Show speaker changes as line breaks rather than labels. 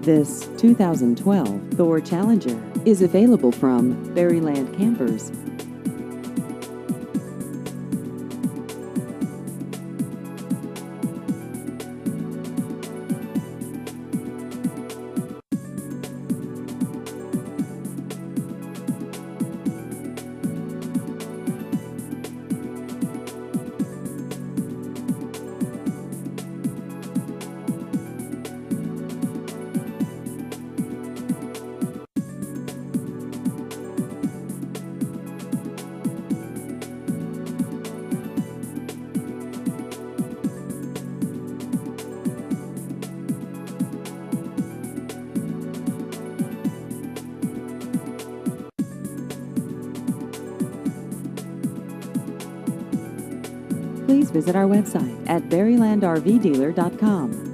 This 2012 Thor Challenger is available from Berryland Campers. Please visit our website at berrylandrvdealer.com.